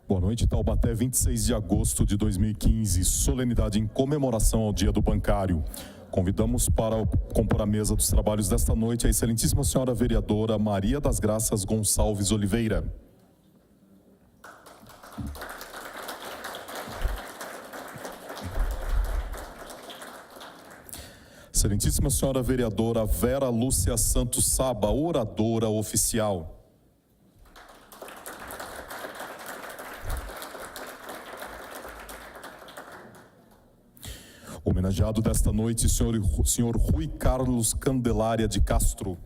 Boa noite, Taubaté, 26 de agosto de 2015, solenidade em comemoração ao Dia do Bancário. Convidamos para compor a mesa dos trabalhos desta noite a excelentíssima senhora vereadora Maria das Graças Gonçalves Oliveira. Excelentíssima senhora vereadora Vera Lúcia Santos Saba, oradora oficial. Homenageado desta noite, senhor Rui Carlos Candelária de Castro.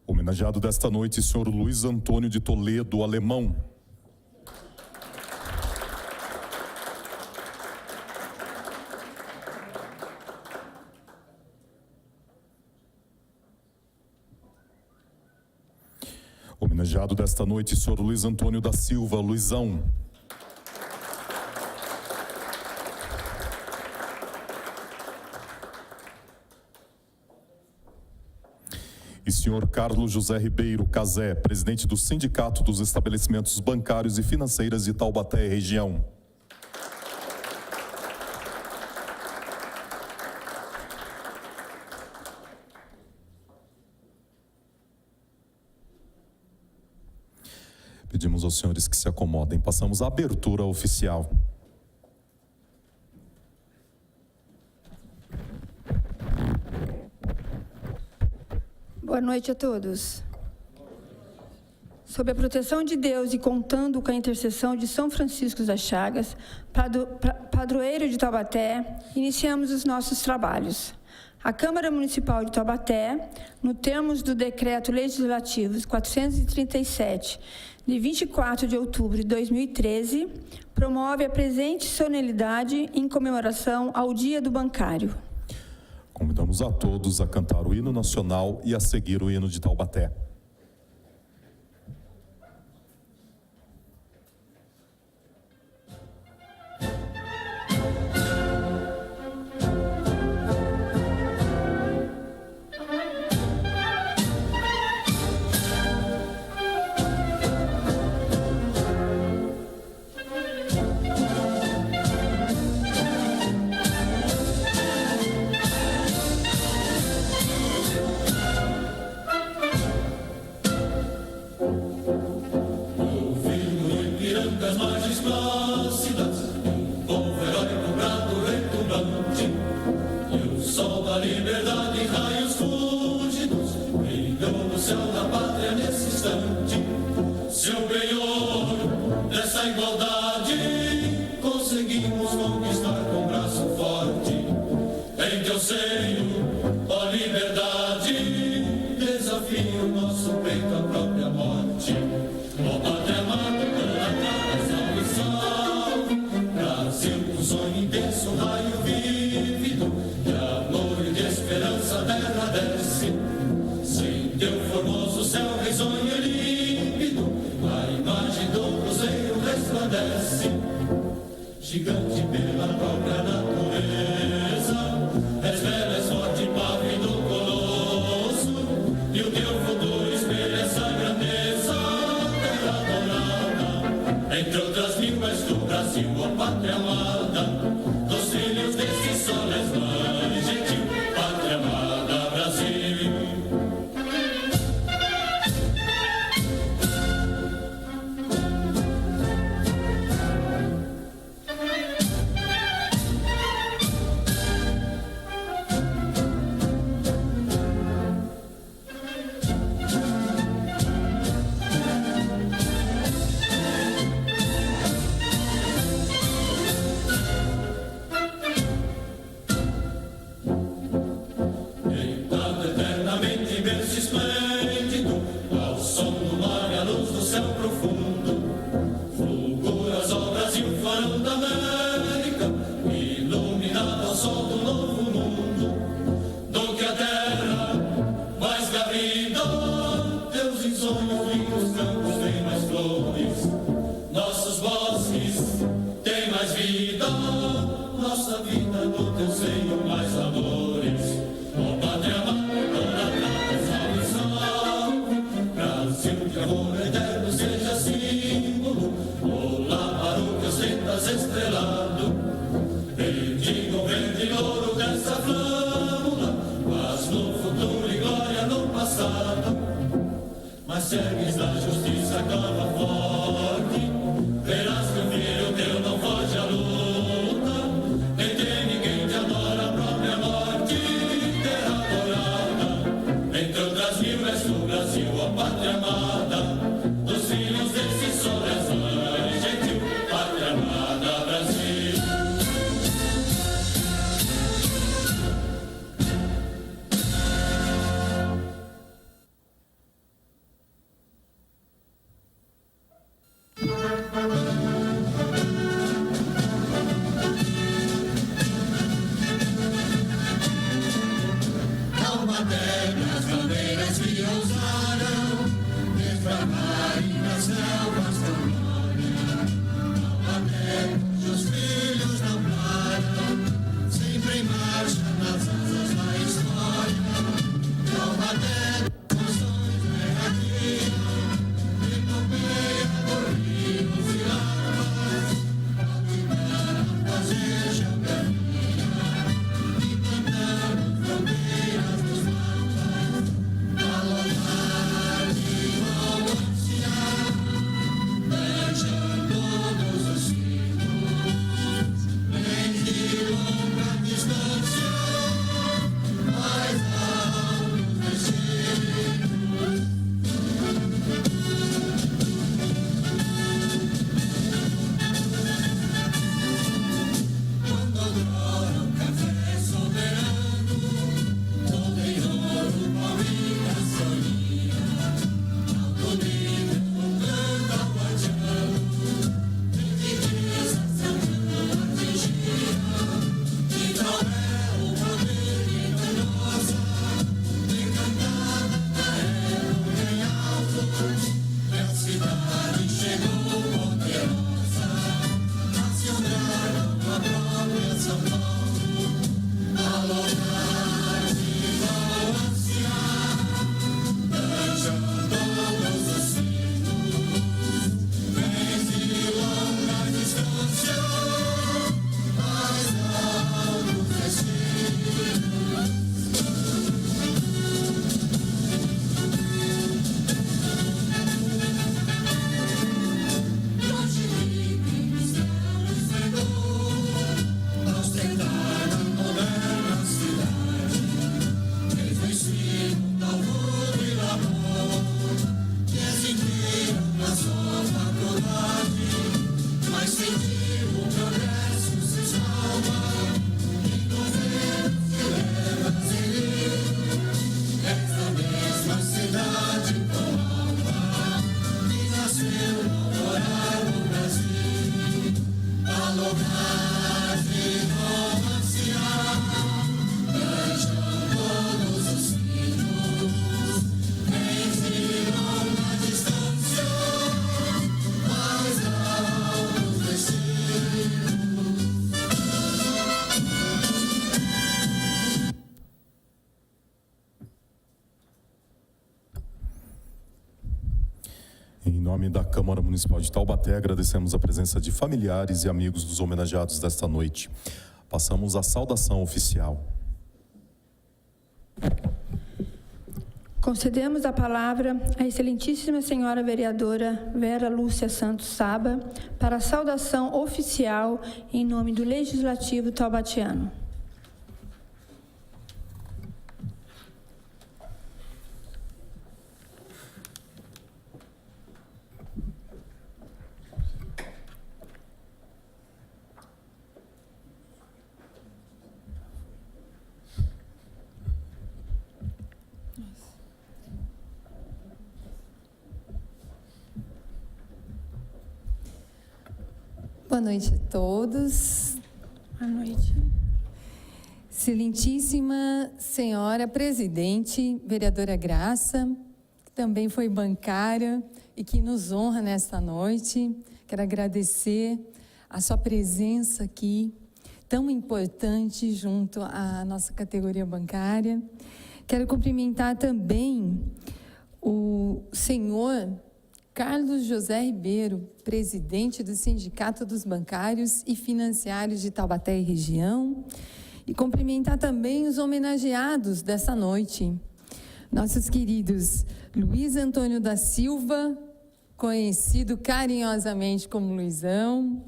Homenageado desta noite, senhor Luiz Antônio de Toledo, alemão. Homenageado desta noite, senhor Luiz Antônio da Silva, Luizão. E senhor Carlos José Ribeiro Cazé, presidente do Sindicato dos Estabelecimentos Bancários e Financeiras de Taubaté e região. Pedimos aos senhores que se acomodem. Passamos à abertura oficial. Boa noite a todos. Sob a proteção de Deus e contando com a intercessão de São Francisco das Chagas, padroeiro de Taubaté, iniciamos os nossos trabalhos. A Câmara Municipal de Taubaté, no termos do Decreto Legislativo 437, de 24 de outubro de 2013, promove a presente solenidade em comemoração ao Dia do Bancário. Convidamos a todos a cantar o hino nacional e a seguir o hino de Taubaté. Gigante pela própria natureza, és velho, és forte, pávido, colosso, e o teu futuro espelha essa grandeza, terra dourada, entre outras mil és do Brasil, ó pátria amada, dos filhos desse sol és mãe gentil, pátria amada, Brasil. estrelas estrelado, bendigo verde ouro dessa flâmula, mas no futuro e glória no passado. Mas segues na justiça cava forte, verás que o filho teu não foge à luta, nem tem ninguém te adora a própria morte, terra adorada, entre outras mil és do Brasil a pátria amada, dos filhos desse sol és mãe gentil, pátria amada Brasil. Em nome da Câmara Municipal de Taubaté, agradecemos a presença de familiares e amigos dos homenageados desta noite. Passamos à saudação oficial. Concedemos a palavra à excelentíssima senhora vereadora Vera Lúcia Santos Saba para a saudação oficial em nome do Legislativo taubatiano. Boa noite a todos. Boa noite. Excelentíssima senhora presidente, vereadora Graça, que também foi bancária e que nos honra nesta noite. Quero agradecer a sua presença aqui, tão importante junto à nossa categoria bancária. Quero cumprimentar também o senhor Carlos José Ribeiro, presidente do Sindicato dos Bancários e Financiários de Taubaté e região, e cumprimentar também os homenageados dessa noite, nossos queridos Luiz Antônio da Silva, conhecido carinhosamente como Luizão,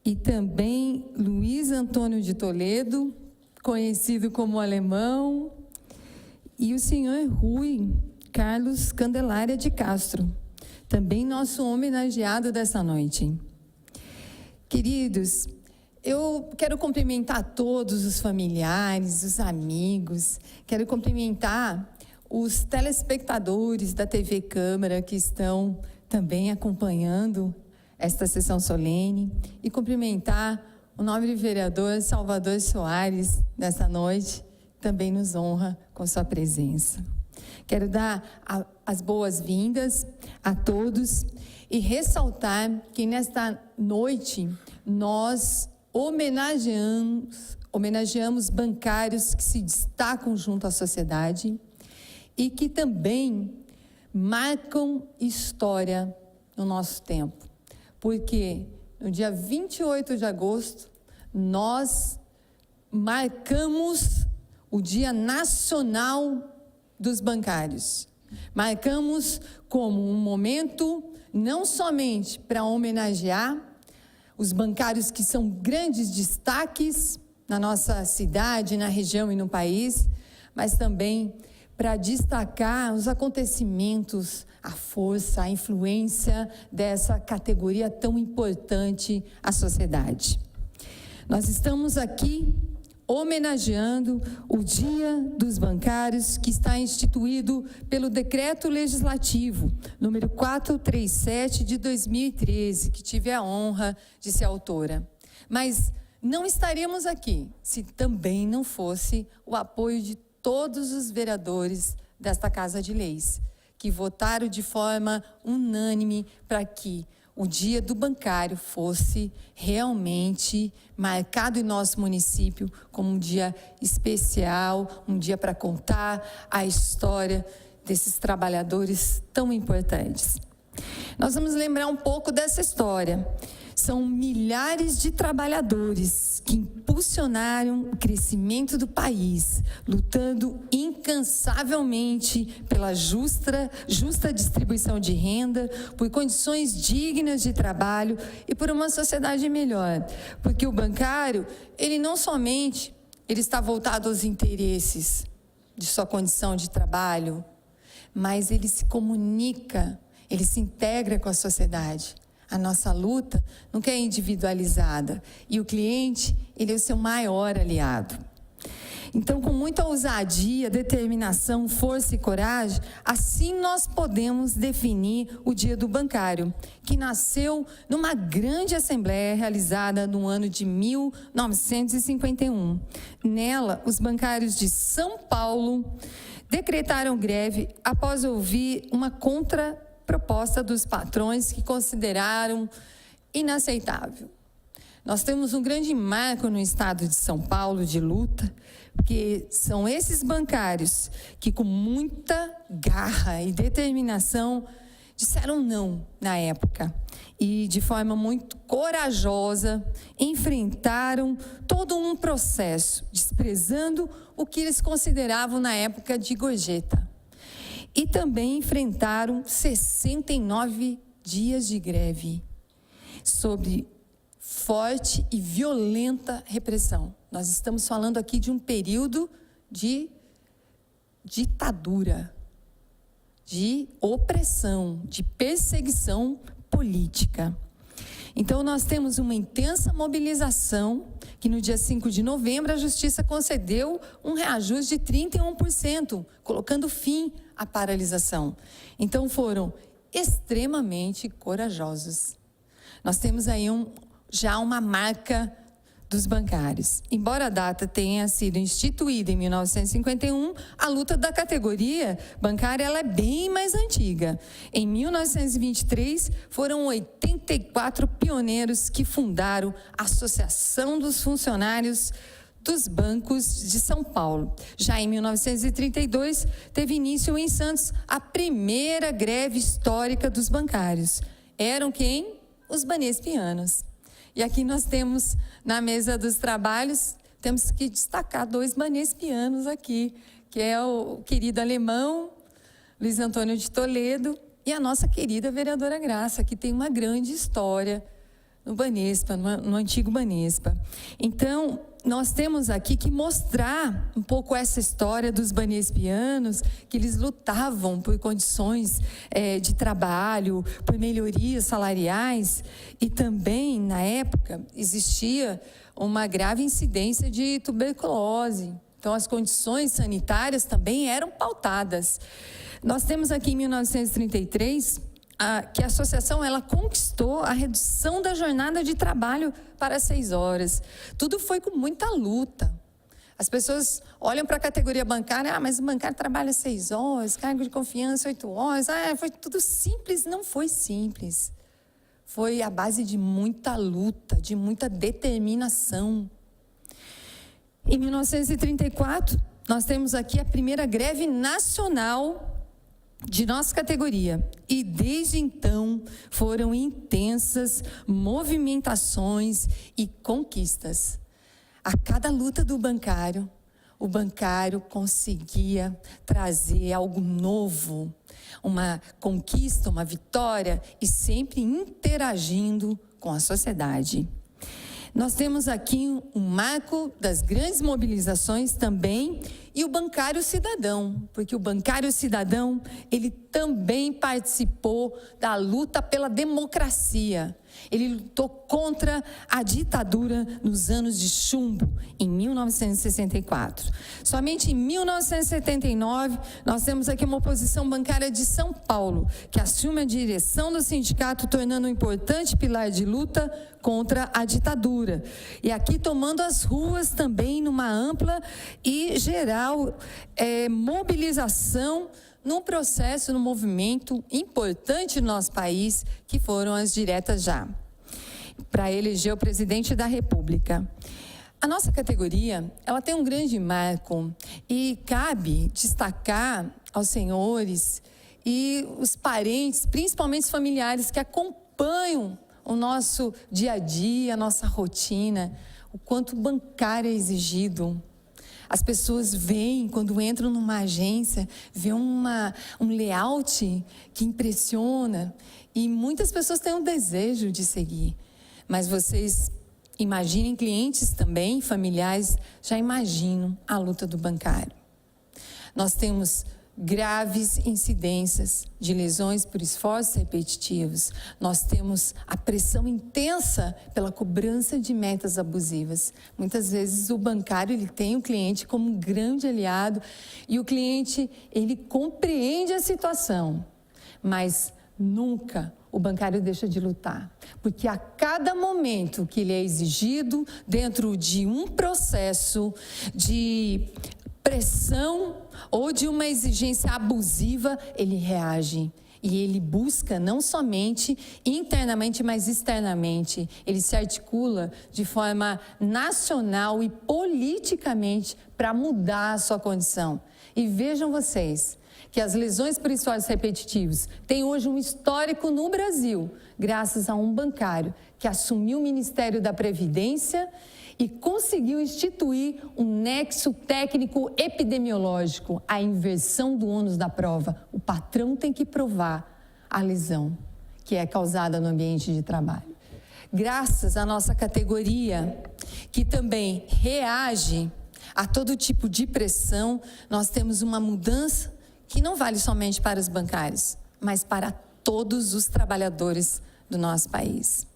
e também Luiz Antônio de Toledo, conhecido como Alemão, e o senhor Rui Carlos Candelária de Castro, também nosso homenageado dessa noite. Queridos, eu quero cumprimentar todos os familiares, os amigos, quero cumprimentar os telespectadores da TV Câmara que estão também acompanhando esta sessão solene e cumprimentar o nobre vereador Salvador Soares nessa noite, também nos honra com sua presença. Quero dar as boas-vindas a todos e ressaltar que nesta noite nós homenageamos bancários que se destacam junto à sociedade e que também marcam história no nosso tempo. Porque no dia 28 de agosto, nós marcamos o Dia Nacional dos Bancários. Marcamos como um momento não somente para homenagear os bancários que são grandes destaques na nossa cidade, na região e no país, mas também para destacar os acontecimentos, a força, a influência dessa categoria tão importante à sociedade. Nós estamos aqui homenageando o Dia dos Bancários, que está instituído pelo Decreto Legislativo número 437 de 2013, que tive a honra de ser autora. Mas não estaríamos aqui se também não fosse o apoio de todos os vereadores desta Casa de Leis, que votaram de forma unânime para que o Dia do Bancário fosse realmente marcado em nosso município como um dia especial, um dia para contar a história desses trabalhadores tão importantes. Nós vamos lembrar um pouco dessa história. São milhares de trabalhadores que impulsionaram o crescimento do país, lutando incansavelmente pela justa distribuição de renda, por condições dignas de trabalho e por uma sociedade melhor. Porque o bancário, ele não somente está voltado aos interesses de sua condição de trabalho, mas ele se comunica, ele se integra com a sociedade. A nossa luta nunca é individualizada e o cliente, ele é o seu maior aliado. Então, com muita ousadia, determinação, força e coragem, assim nós podemos definir o Dia do Bancário, que nasceu numa grande assembleia realizada no ano de 1951. Nela, os bancários de São Paulo decretaram greve após ouvir uma contraproposta dos patrões que consideraram inaceitável. Nós temos um grande marco no estado de São Paulo de luta, porque são esses bancários que com muita garra e determinação disseram não na época e de forma muito corajosa enfrentaram todo um processo, desprezando o que eles consideravam na época de gorjeta. E também enfrentaram 69 dias de greve sob forte e violenta repressão. Nós estamos falando aqui de um período de ditadura, de opressão, de perseguição política. Então, nós temos uma intensa mobilização, que no dia 5 de novembro a Justiça concedeu um reajuste de 31%, colocando fim à paralisação. Então, foram extremamente corajosos. Nós temos aí já uma marca dos bancários. Embora a data tenha sido instituída em 1951, a luta da categoria bancária ela é bem mais antiga. Em 1923, foram 84 pioneiros que fundaram a Associação dos Funcionários dos bancos de São Paulo. Já em 1932, teve início em Santos a primeira greve histórica dos bancários. Eram quem? Os banespianos. E aqui nós temos, na mesa dos trabalhos, temos que destacar 2 banespianos aqui, que é o querido alemão, Luiz Antônio de Toledo, e a nossa querida vereadora Graça, que tem uma grande história no Banespa, no antigo Banespa. Então, nós temos aqui que mostrar um pouco essa história dos banespianos, que eles lutavam por condições de trabalho, por melhorias salariais, e também, na época, existia uma grave incidência de tuberculose. Então, as condições sanitárias também eram pautadas. Nós temos aqui em 1933 que a associação ela conquistou a redução da jornada de trabalho para 6 horas. Tudo foi com muita luta. As pessoas olham para a categoria bancária, mas o bancário trabalha 6 horas, cargo de confiança 8 horas, foi tudo simples. Não foi simples. Foi a base de muita luta, de muita determinação. Em 1934, nós temos aqui a primeira greve nacional de nossa categoria, e desde então foram intensas movimentações e conquistas. A cada luta do bancário, o bancário conseguia trazer algo novo, uma conquista, uma vitória, e sempre interagindo com a sociedade. Nós temos aqui um marco das grandes mobilizações também, e o bancário cidadão, porque o bancário cidadão, ele também participou da luta pela democracia. Ele lutou contra a ditadura nos anos de chumbo, em 1964. Somente em 1979, nós temos aqui uma oposição bancária de São Paulo, que assume a direção do sindicato, tornando um importante pilar de luta contra a ditadura. E aqui tomando as ruas também numa ampla e geral mobilização num processo, num movimento importante no nosso país, que foram as diretas já, para eleger o presidente da República. A nossa categoria, ela tem um grande marco, e cabe destacar aos senhores e os parentes, principalmente os familiares, que acompanham o nosso dia a dia, a nossa rotina, o quanto o bancário é exigido. As pessoas veem, quando entram numa agência, vê um layout que impressiona, e muitas pessoas têm um desejo de seguir. Mas vocês imaginem, clientes também, familiares, já imaginam a luta do bancário. Nós temos graves incidências de lesões por esforços repetitivos. Nós temos a pressão intensa pela cobrança de metas abusivas. Muitas vezes o bancário ele tem o cliente como um grande aliado, e o cliente ele compreende a situação, mas nunca o bancário deixa de lutar, porque a cada momento que ele é exigido dentro de um processo de pressão ou de uma exigência abusiva, ele reage. E ele busca não somente internamente, mas externamente. Ele se articula de forma nacional e politicamente para mudar a sua condição. E vejam vocês que as lesões por esforços repetitivos têm hoje um histórico no Brasil, graças a um bancário que assumiu o Ministério da Previdência e conseguiu instituir um nexo técnico epidemiológico, a inversão do ônus da prova. O patrão tem que provar a lesão que é causada no ambiente de trabalho. Graças à nossa categoria, que também reage a todo tipo de pressão, nós temos uma mudança que não vale somente para os bancários, mas para todos os trabalhadores do nosso país.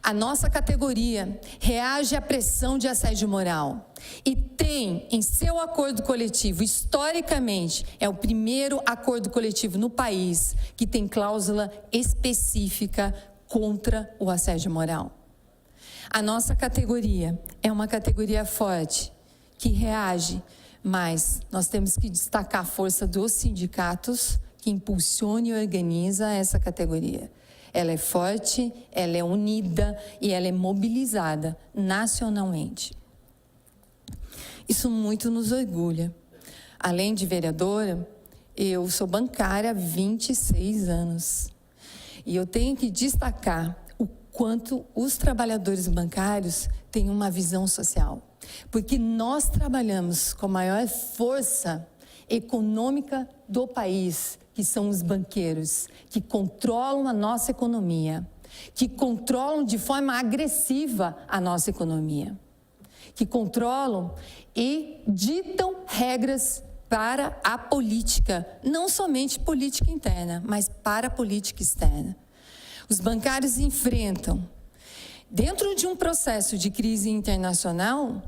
A nossa categoria reage à pressão de assédio moral e tem em seu acordo coletivo, historicamente, é o primeiro acordo coletivo no país que tem cláusula específica contra o assédio moral. A nossa categoria é uma categoria forte, que reage, mas nós temos que destacar a força dos sindicatos que impulsiona e organiza essa categoria. Ela é forte, ela é unida e ela é mobilizada nacionalmente. Isso muito nos orgulha. Além de vereadora, eu sou bancária há 26 anos. E eu tenho que destacar o quanto os trabalhadores bancários têm uma visão social. Porque nós trabalhamos com a maior força econômica do país, que são os banqueiros, que controlam a nossa economia, que controlam de forma agressiva a nossa economia, que controlam e ditam regras para a política, não somente política interna, mas para a política externa. Os bancários enfrentam, dentro de um processo de crise internacional,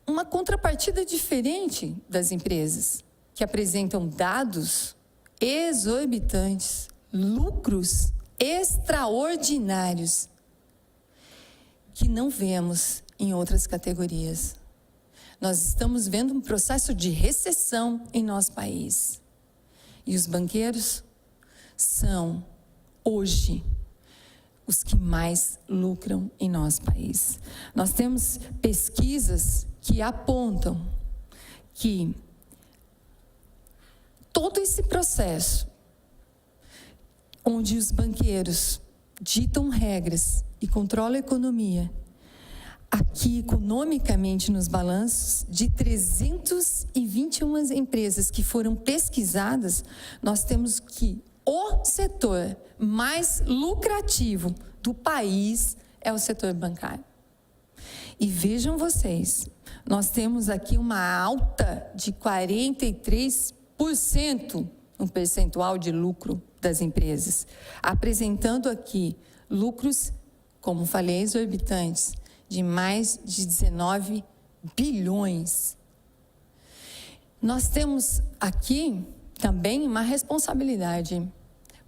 uma contrapartida diferente das empresas, que apresentam dados exorbitantes, lucros extraordinários, que não vemos em outras categorias. Nós estamos vendo um processo de recessão em nosso país. E os banqueiros são, hoje, os que mais lucram em nosso país. Nós temos pesquisas que apontam que todo esse processo, onde os banqueiros ditam regras e controlam a economia, aqui, economicamente, nos balanços, de 321 empresas que foram pesquisadas, nós temos que o setor mais lucrativo do país é o setor bancário. E vejam vocês, nós temos aqui uma alta de 43% no percentual de lucro das empresas, apresentando aqui lucros, como falei, exorbitantes, de mais de 19 bilhões. Nós temos aqui também uma responsabilidade,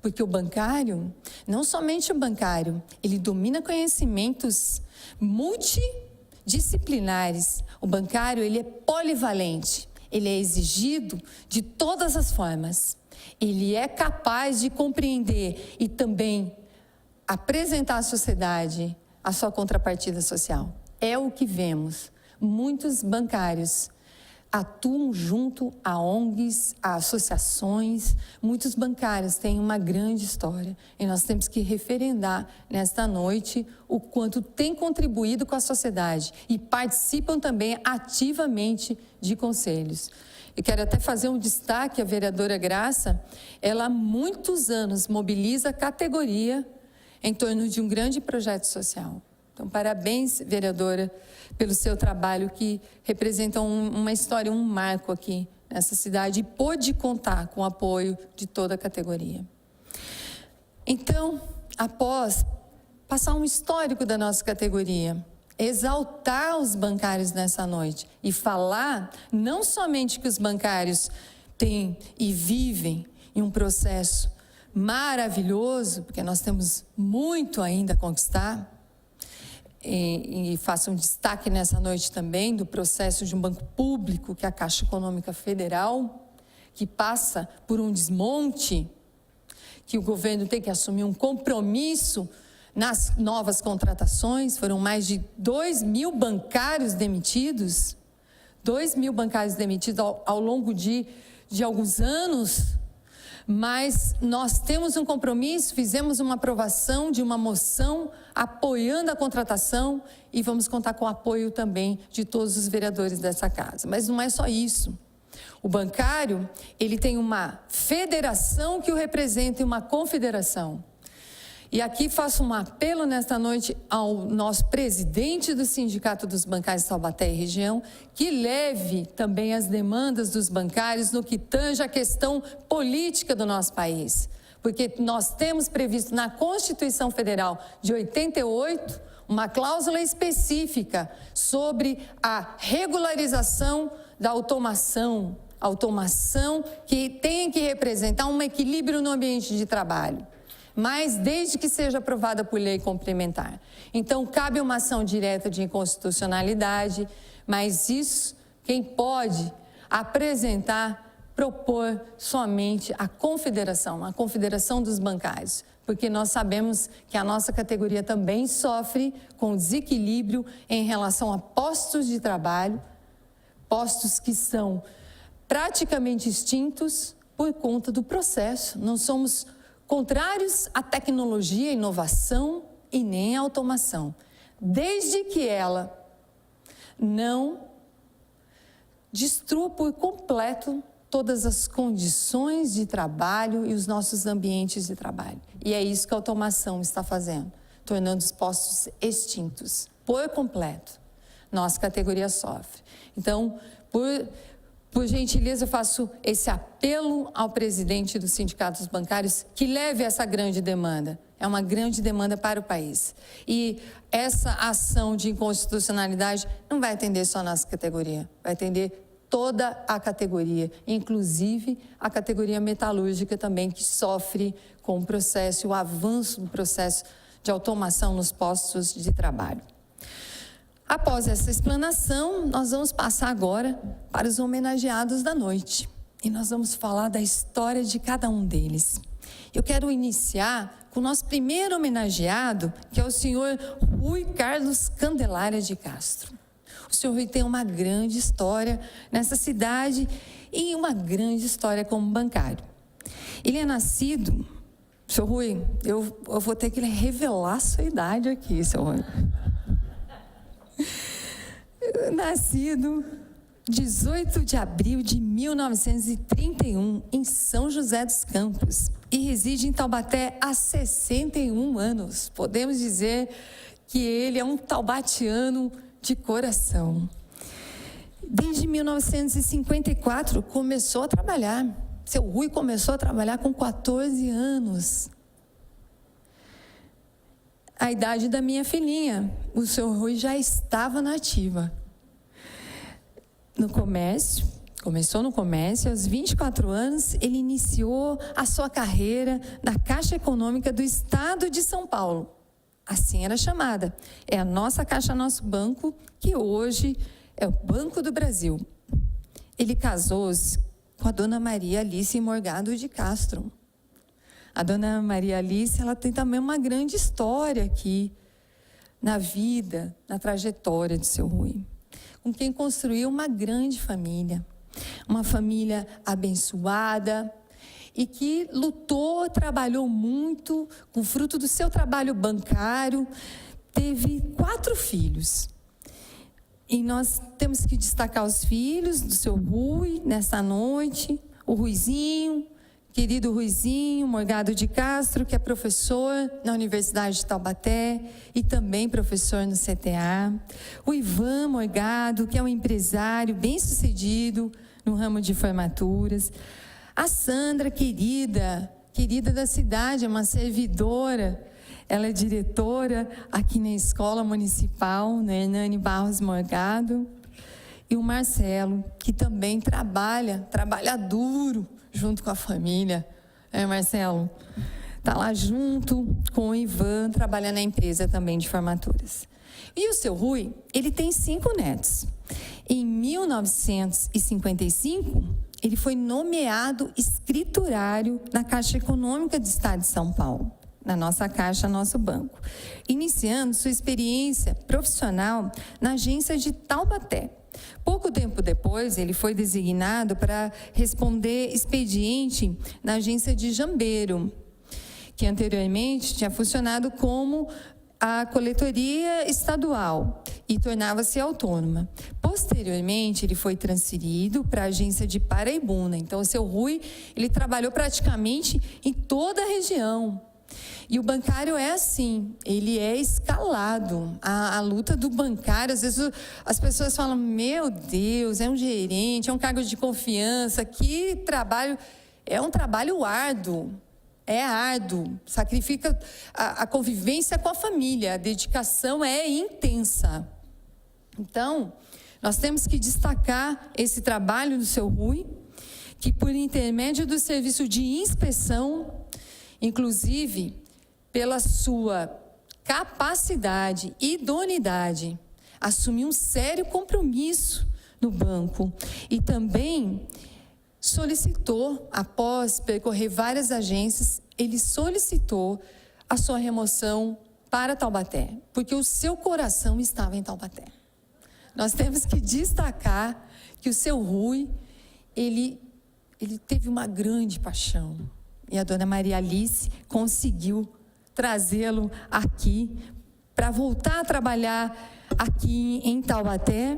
porque o bancário, não somente o bancário, ele domina conhecimentos multidisciplinares. O bancário, ele é polivalente, ele é exigido de todas as formas. Ele é capaz de compreender e também apresentar à sociedade a sua contrapartida social. É o que vemos. Muitos bancários atuam junto a ONGs, a associações. Muitos bancários têm uma grande história. E nós temos que referendar nesta noite o quanto tem contribuído com a sociedade e participam também ativamente de conselhos. Eu quero até fazer um destaque, a vereadora Graça, ela há muitos anos mobiliza a categoria em torno de um grande projeto social. Então, parabéns, vereadora, pelo seu trabalho, que representa uma história, um marco aqui nessa cidade, e pôde contar com o apoio de toda a categoria. Então, após passar um histórico da nossa categoria, exaltar os bancários nessa noite e falar não somente que os bancários têm e vivem em um processo maravilhoso, porque nós temos muito ainda a conquistar, e faço um destaque nessa noite também do processo de um banco público, que é a Caixa Econômica Federal, que passa por um desmonte, que o governo tem que assumir um compromisso nas novas contratações. Foram mais de 2.000 bancários demitidos, 2.000 bancários demitidos ao longo de alguns anos. Mas nós temos um compromisso, fizemos uma aprovação de uma moção apoiando a contratação e vamos contar com o apoio também de todos os vereadores dessa casa. Mas não é só isso. O bancário, ele tem uma federação que o representa e uma confederação. E aqui faço um apelo nesta noite ao nosso presidente do Sindicato dos Bancários de Taubaté e região, que leve também as demandas dos bancários no que tange a questão política do nosso país. Porque nós temos previsto na Constituição Federal de 88 uma cláusula específica sobre a regularização da automação que tem que representar um equilíbrio no ambiente de trabalho, mas desde que seja aprovada por lei complementar. Então, cabe uma ação direta de inconstitucionalidade, mas isso, quem pode apresentar, propor somente a Confederação dos Bancários, porque nós sabemos que a nossa categoria também sofre com desequilíbrio em relação a postos de trabalho, postos que são praticamente extintos por conta do processo. Não somos contrários à tecnologia, inovação e nem à automação, desde que ela não destrua por completo todas as condições de trabalho e os nossos ambientes de trabalho. E é isso que a automação está fazendo, tornando os postos extintos por completo. Nossa categoria sofre. Então, por gentileza, eu faço esse apelo ao presidente dos sindicatos bancários que leve essa grande demanda. É uma grande demanda para o país. E essa ação de inconstitucionalidade não vai atender só a nossa categoria, vai atender toda a categoria, inclusive a categoria metalúrgica também, que sofre com o processo, o avanço do processo de automação nos postos de trabalho. Após essa explanação, nós vamos passar agora para os homenageados da noite. E nós vamos falar da história de cada um deles. Eu quero iniciar com o nosso primeiro homenageado, que é o senhor Rui Carlos Candelária de Castro. O senhor Rui tem uma grande história nessa cidade e uma grande história como bancário. Ele é nascido... Senhor Rui, eu vou ter que revelar a sua idade aqui, senhor Rui. Nascido 18 de abril de 1931, em São José dos Campos, e reside em Taubaté há 61 anos. Podemos dizer que ele é um taubatiano de coração. Desde 1954, começou a trabalhar. Seu Rui começou a trabalhar com 14 anos. A idade da minha filhinha, o seu Rui já estava na ativa. No comércio, começou no comércio, aos 24 anos, ele iniciou a sua carreira na Caixa Econômica do Estado de São Paulo. Assim era chamada. É a nossa Caixa Nosso Banco, que hoje é o Banco do Brasil. Ele casou-se com a dona Maria Alice Morgado de Castro. A dona Maria Alice, ela tem também uma grande história aqui, na vida, na trajetória de seu Rui, com quem construiu uma grande família, uma família abençoada, e que lutou, trabalhou muito, com fruto do seu trabalho bancário, teve 4 filhos. E nós temos que destacar os filhos do seu Rui, nessa noite, o Ruizinho, querido Ruizinho Morgado de Castro, que é professor na Universidade de Taubaté e também professor no CTA. O Ivan Morgado, que é um empresário bem-sucedido no ramo de formaturas. A Sandra, querida da cidade, é uma servidora. Ela é diretora aqui na Escola Municipal, na Hernani Barros Morgado. E o Marcelo, que também trabalha duro junto com a família. Marcelo? Está lá junto com o Ivan, trabalha na empresa também de formaturas. E o seu Rui, ele tem 5 netos. Em 1955, ele foi nomeado escriturário na Caixa Econômica do Estado de São Paulo, na nossa Caixa, nosso banco, iniciando sua experiência profissional na agência de Taubaté. Pouco tempo depois, ele foi designado para responder expediente na agência de Jambeiro, que anteriormente tinha funcionado como a coletoria estadual e tornava-se autônoma. Posteriormente, ele foi transferido para a agência de Paraibuna. Então, o seu Rui, ele trabalhou praticamente em toda a região. E o bancário é assim, ele é escalado. A luta do bancário, às vezes as pessoas falam, meu Deus, é um gerente, é um cargo de confiança, que trabalho, é um trabalho árduo. É árduo, sacrifica a convivência com a família, a dedicação é intensa. Então, nós temos que destacar esse trabalho do seu Rui, que por intermédio do serviço de inspeção, inclusive pela sua capacidade e idoneidade, assumiu um sério compromisso no banco e também solicitou, após percorrer várias agências, ele solicitou a sua remoção para Taubaté, porque o seu coração estava em Taubaté. Nós temos que destacar que o seu Rui, ele teve uma grande paixão. E a dona Maria Alice conseguiu trazê-lo aqui para voltar a trabalhar aqui em Taubaté,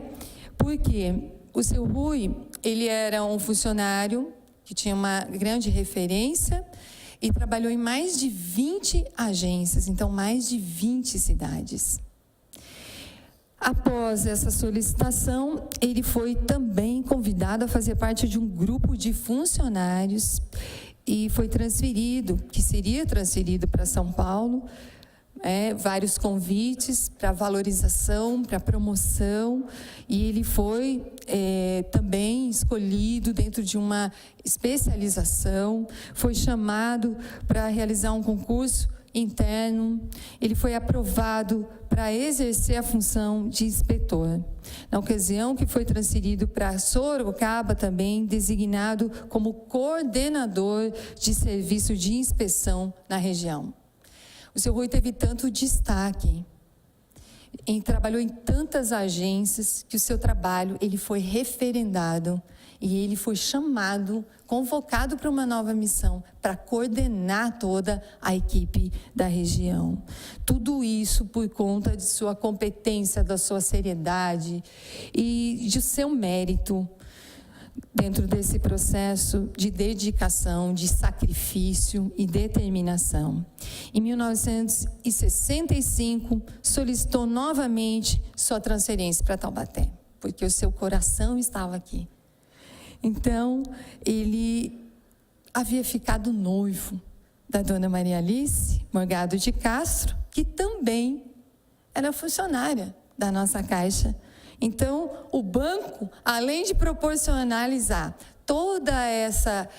porque o seu Rui, ele era um funcionário que tinha uma grande referência e trabalhou em mais de 20 agências, então mais de 20 cidades. Após essa solicitação, ele foi também convidado a fazer parte de um grupo de funcionários e foi transferido, que seria transferido para São Paulo, vários convites para valorização, para promoção, e ele foi também escolhido dentro de uma especialização, foi chamado para realizar um concurso interno, ele foi aprovado para exercer a função de inspetor. Na ocasião que foi transferido para Sorocaba, também designado como coordenador de serviço de inspeção na região. O seu Rui teve tanto destaque, trabalhou em tantas agências, que o seu trabalho ele foi referendado e ele foi chamado, convocado para uma nova missão, para coordenar toda a equipe da região. Tudo isso por conta de sua competência, da sua seriedade e de seu mérito dentro desse processo de dedicação, de sacrifício e determinação. Em 1965, solicitou novamente sua transferência para Taubaté, porque o seu coração estava aqui. Então, ele havia ficado noivo da dona Maria Alice Morgado de Castro, que também era funcionária da nossa Caixa. Então, o banco, além de proporcionalizar toda essa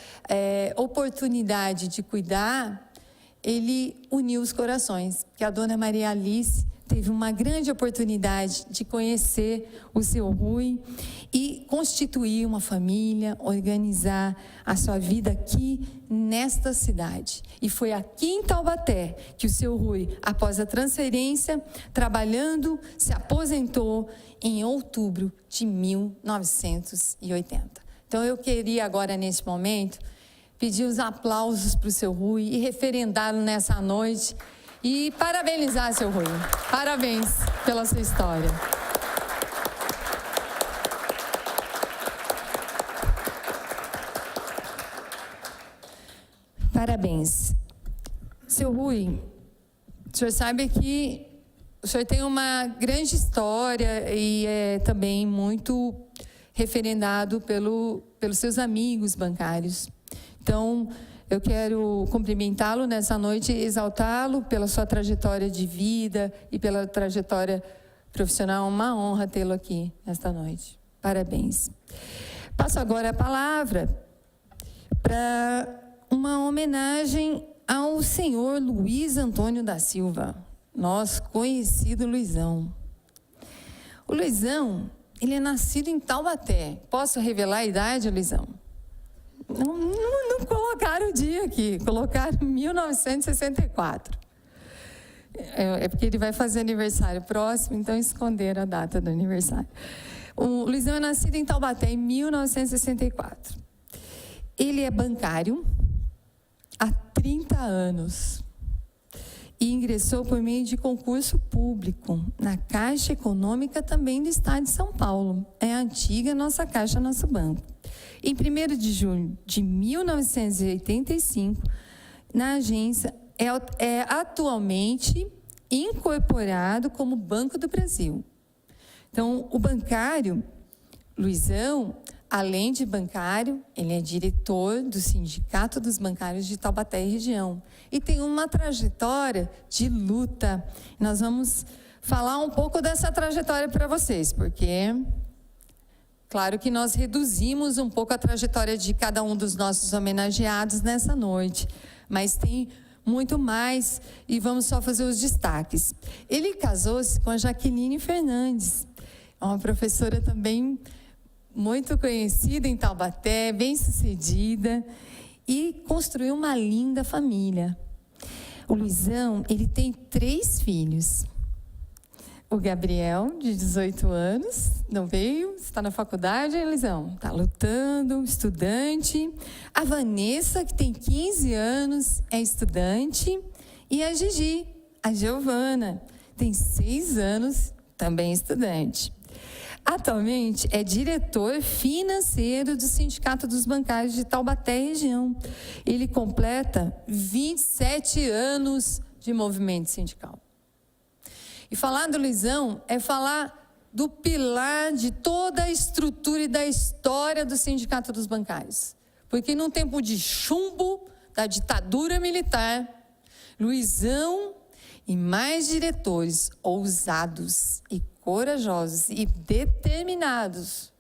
oportunidade de cuidar, ele uniu os corações, porque a dona Maria Alice teve uma grande oportunidade de conhecer o seu Rui e constituir uma família, organizar a sua vida aqui nesta cidade. E foi aqui em Taubaté que o seu Rui, após a transferência, trabalhando, se aposentou em outubro de 1980. Então, eu queria agora, nesse momento, pedir os aplausos para o seu Rui e referendá-lo nessa noite e parabenizar seu Rui. Parabéns pela sua história. Parabéns. Seu Rui, o senhor sabe que o senhor tem uma grande história e é também muito referendado pelos seus amigos bancários. Então, eu quero cumprimentá-lo nessa noite e exaltá-lo pela sua trajetória de vida e pela trajetória profissional. É uma honra tê-lo aqui nesta noite. Parabéns. Passo agora a palavra para uma homenagem ao senhor Luiz Antônio da Silva, nosso conhecido Luizão. O Luizão, ele é nascido em Taubaté. Posso revelar a idade, Luizão? Não colocaram o dia aqui, colocaram 1964. É porque ele vai fazer aniversário próximo, então esconderam a data do aniversário. O Luizão é nascido em Taubaté em 1964. Ele é bancário há 30 anos e ingressou por meio de concurso público na Caixa Econômica também do Estado de São Paulo. É a antiga nossa Caixa, nosso banco. Em 1º de junho de 1985, na agência, é atualmente incorporado como Banco do Brasil. Então, o bancário, Luizão, além de bancário, ele é diretor do Sindicato dos Bancários de Taubaté e região. E tem uma trajetória de luta. Nós vamos falar um pouco dessa trajetória para vocês, porque claro que nós reduzimos um pouco a trajetória de cada um dos nossos homenageados nessa noite, mas tem muito mais e vamos só fazer os destaques. Ele casou-se com a Jaqueline Fernandes, uma professora também muito conhecida em Taubaté, bem-sucedida, e construiu uma linda família. O Luizão, ele tem 3 filhos. O Gabriel, de 18 anos, não veio, está na faculdade, hein, Luizão? Está lutando, estudante. A Vanessa, que tem 15 anos, é estudante. E a Gigi, a Giovana, tem 6 anos, também estudante. Atualmente é diretor financeiro do Sindicato dos Bancários de Taubaté e região. Ele completa 27 anos de movimento sindical. E falar do Luizão é falar do pilar de toda a estrutura e da história do Sindicato dos Bancários. Porque num tempo de chumbo da ditadura militar, Luizão e mais diretores ousados e corajosos e determinados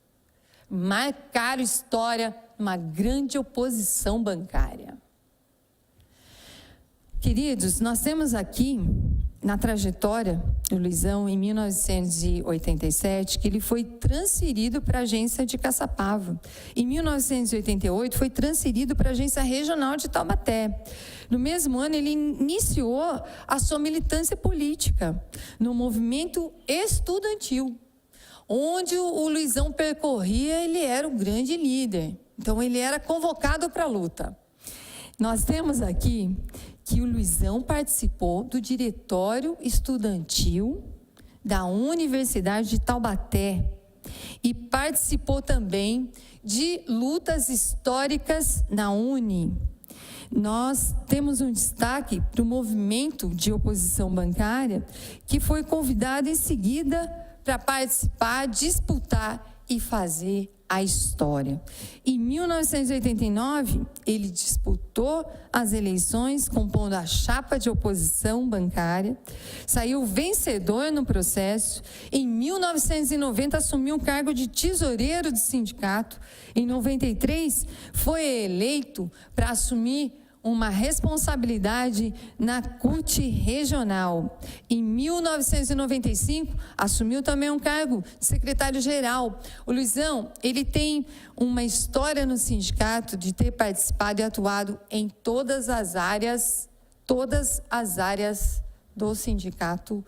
marcaram história numa grande oposição bancária. Queridos, nós temos aqui na trajetória do Luizão, em 1987, que ele foi transferido para a agência de Caçapava. Em 1988, foi transferido para a agência regional de Taubaté. No mesmo ano, ele iniciou a sua militância política no movimento estudantil, onde o Luizão percorria, ele era o grande líder. Então, ele era convocado para a luta. Nós temos aqui que o Luizão participou do diretório estudantil da Universidade de Taubaté e participou também de lutas históricas na Uni. Nós temos um destaque para o movimento de oposição bancária, que foi convidado em seguida para participar, disputar e fazer a história. Em 1989, ele disputou as eleições, compondo a chapa de oposição bancária, saiu vencedor no processo. Em 1990, assumiu o cargo de tesoureiro do sindicato. Em 93, foi eleito para assumir uma responsabilidade na CUT regional. Em 1995, assumiu também um cargo de secretário-geral. O Luizão, ele tem uma história no sindicato de ter participado e atuado em todas as áreas do sindicato,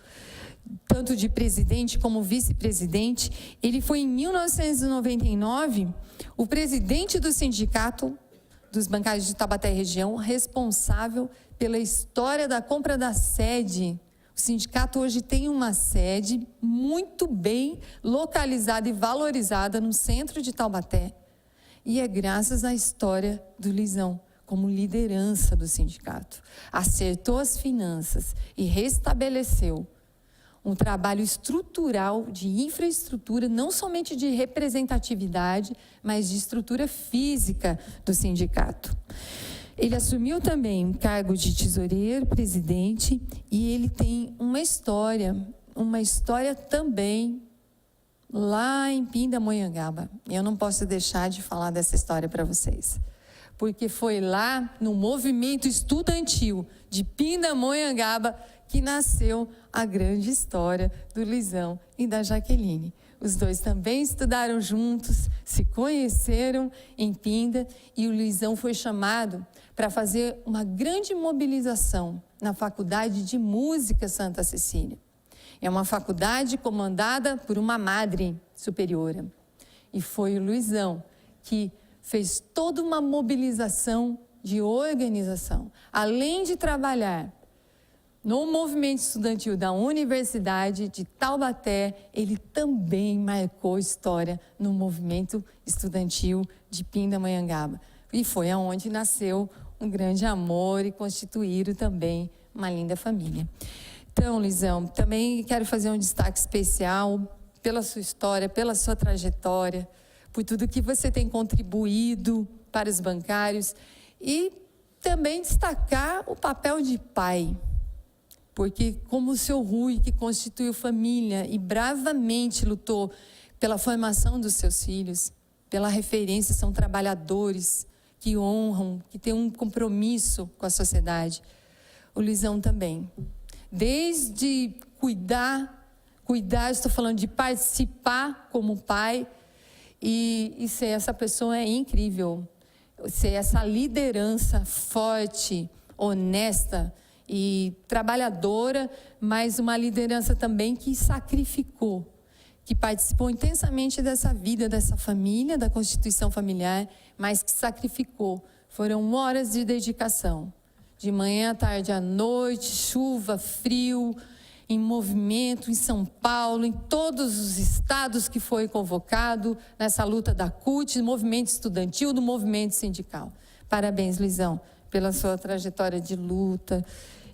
tanto de presidente como vice-presidente. Ele foi, em 1999, o presidente do sindicato dos bancários de Taubaté e região, responsável pela história da compra da sede. O sindicato hoje tem uma sede muito bem localizada e valorizada no centro de Taubaté. E é graças à história do Luizão, como liderança do sindicato. Acertou as finanças e restabeleceu um trabalho estrutural de infraestrutura, não somente de representatividade, mas de estrutura física do sindicato. Ele assumiu também o cargo de tesoureiro, presidente, e ele tem uma história também lá em Pindamonhangaba. Eu não posso deixar de falar dessa história para vocês, porque foi lá no movimento estudantil de Pindamonhangaba que nasceu a grande história do Luizão e da Jaqueline. Os dois também estudaram juntos, se conheceram em Pinda, e o Luizão foi chamado para fazer uma grande mobilização na Faculdade de Música Santa Cecília. É uma faculdade comandada por uma madre superiora. E foi o Luizão que fez toda uma mobilização de organização. Além de trabalhar no movimento estudantil da Universidade de Taubaté, ele também marcou história no movimento estudantil de Pindamonhangaba. E foi aonde nasceu um grande amor e constituíram também uma linda família. Então, Luizão, também quero fazer um destaque especial pela sua história, pela sua trajetória, por tudo que você tem contribuído para os bancários, e também destacar o papel de pai. Porque como o seu Rui, que constituiu família e bravamente lutou pela formação dos seus filhos, pela referência, são trabalhadores que honram, que têm um compromisso com a sociedade. O Luizão também. Desde cuidar, estou falando de participar como pai, e ser essa pessoa é incrível. ser essa liderança forte, honesta e trabalhadora, mas uma liderança também que sacrificou, que participou intensamente dessa vida, dessa família, da constituição familiar, mas que sacrificou. Foram horas de dedicação, de manhã, à tarde, à noite, chuva, frio, em movimento em São Paulo, em todos os estados que foi convocado, nessa luta da CUT, do movimento estudantil, do movimento sindical. Parabéns, Luizão, pela sua trajetória de luta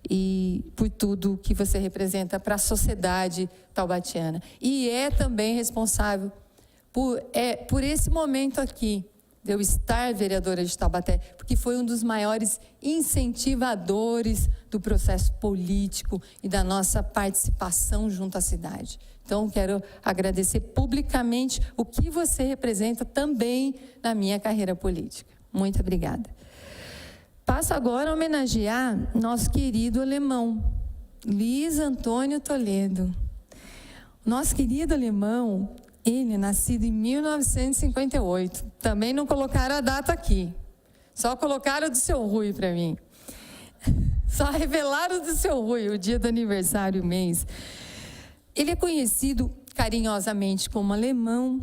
e por tudo que você representa para a sociedade taubatiana. E é também responsável por esse momento aqui, de eu estar vereadora de Taubaté, porque foi um dos maiores incentivadores do processo político e da nossa participação junto à cidade. Então, quero agradecer publicamente o que você representa também na minha carreira política. Muito obrigada. Passo agora a homenagear nosso querido alemão, Luiz Antônio Toledo. Nosso querido alemão, ele é nascido em 1958. Também não colocaram a data aqui. Só colocaram do seu Rui para mim. Só revelaram do seu Rui o dia do aniversário, o mês. Ele é conhecido carinhosamente como alemão.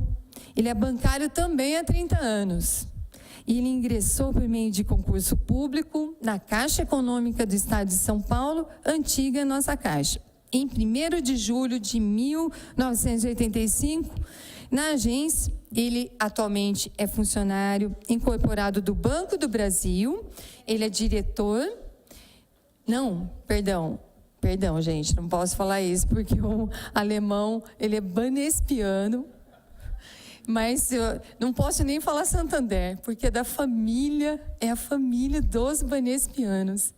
Ele é bancário também há 30 anos. E ele ingressou por meio de concurso público na Caixa Econômica do Estado de São Paulo, antiga nossa Caixa. Em 1º de julho de 1985, na agência, ele atualmente é funcionário incorporado do Banco do Brasil, ele é diretor... Perdão, gente, não posso falar isso, porque o alemão, ele é banespiano, mas eu não posso nem falar Santander, porque é a família dos banespianos.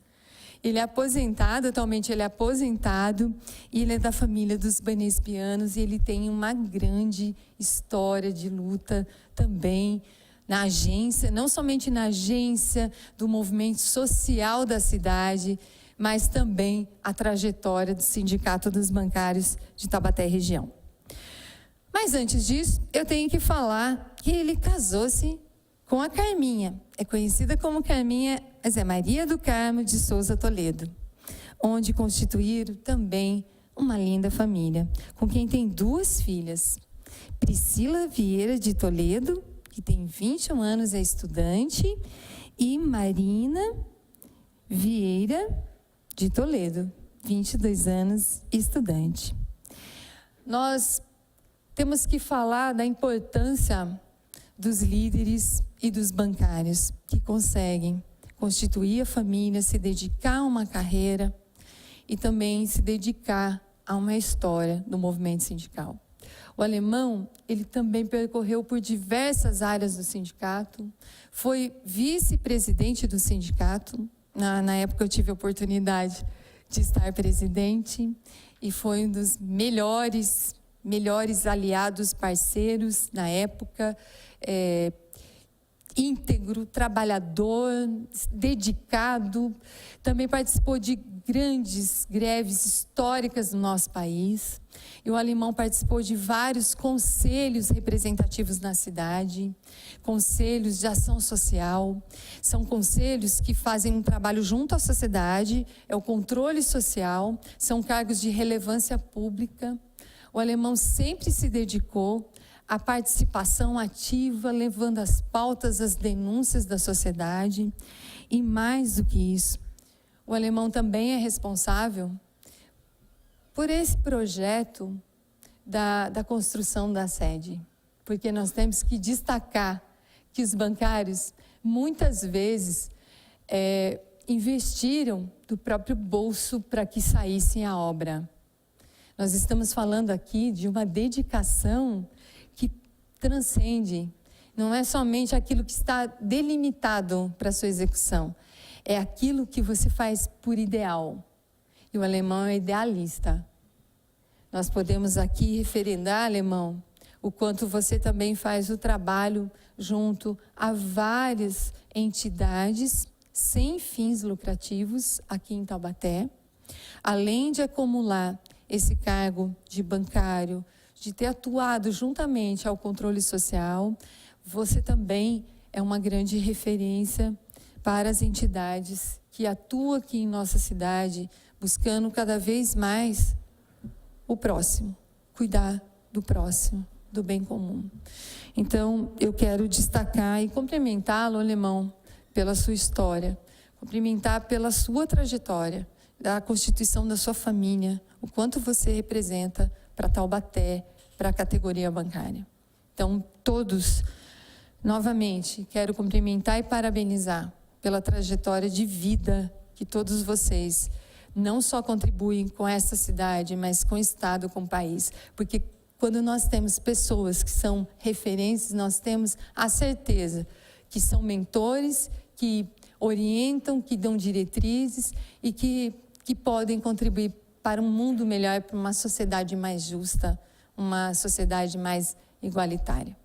Ele é aposentado, atualmente ele é aposentado, e ele é da família dos banespianos, e ele tem uma grande história de luta também na agência, não somente na agência do movimento social da cidade, mas também a trajetória do Sindicato dos Bancários de Taubaté e região. Mas antes disso, eu tenho que falar que ele casou-se com a Carminha, é conhecida como Carminha, mas é Maria do Carmo de Souza Toledo, onde constituíram também uma linda família, com quem tem 2 filhas. Priscila Vieira de Toledo, que tem 21 anos, é estudante, e Marina Vieira de Toledo, 22 anos, estudante. Nós temos que falar da importância dos líderes e dos bancários que conseguem constituir a família, se dedicar a uma carreira e também se dedicar a uma história do movimento sindical. O alemão, ele também percorreu por diversas áreas do sindicato, foi vice-presidente do sindicato, na época eu tive a oportunidade de estar presidente, e foi um dos melhores aliados, parceiros na época, íntegro, trabalhador, dedicado, também participou de grandes greves históricas no nosso país. E o alemão participou de vários conselhos representativos na cidade, conselhos de ação social. São conselhos que fazem um trabalho junto à sociedade, é o controle social, são cargos de relevância pública. O alemão sempre se dedicou à participação ativa, levando as pautas, as denúncias da sociedade. E mais do que isso, o alemão também é responsável por esse projeto da construção da sede. Porque nós temos que destacar que os bancários, muitas vezes, investiram do próprio bolso para que saísse a obra. Nós estamos falando aqui de uma dedicação que transcende, não é somente aquilo que está delimitado para a sua execução, é aquilo que você faz por ideal. E o alemão é idealista. Nós podemos aqui referendar, alemão, o quanto você também faz o trabalho junto a várias entidades sem fins lucrativos aqui em Taubaté, além de acumular esse cargo de bancário, de ter atuado juntamente ao controle social, você também é uma grande referência para as entidades que atuam aqui em nossa cidade, buscando cada vez mais o próximo, cuidar do próximo, do bem comum. Então, eu quero destacar e cumprimentá-lo, Alemão, pela sua história, cumprimentar pela sua trajetória, da constituição da sua família, o quanto você representa para Taubaté, para a categoria bancária. Então, todos, novamente, quero cumprimentar e parabenizar pela trajetória de vida que todos vocês não só contribuem com essa cidade, mas com o Estado, com o país. Porque quando nós temos pessoas que são referências, nós temos a certeza que são mentores, que orientam, que dão diretrizes e que podem contribuir para um mundo melhor, para uma sociedade mais justa, uma sociedade mais igualitária.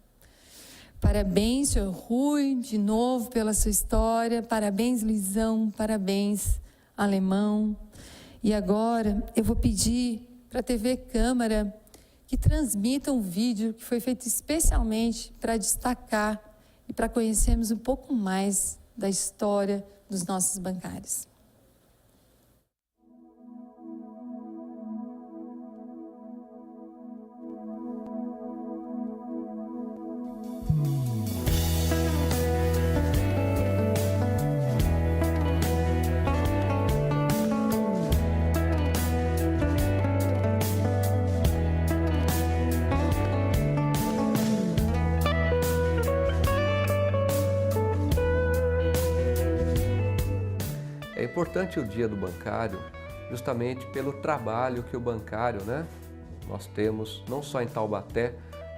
Parabéns, senhor Rui, de novo pela sua história. Parabéns, Luizão. Parabéns, Alemão. E agora eu vou pedir para a TV Câmara que transmita um vídeo que foi feito especialmente para destacar e para conhecermos um pouco mais da história dos nossos bancários. É importante o Dia do Bancário justamente pelo trabalho que o bancário, nós temos não só em Taubaté,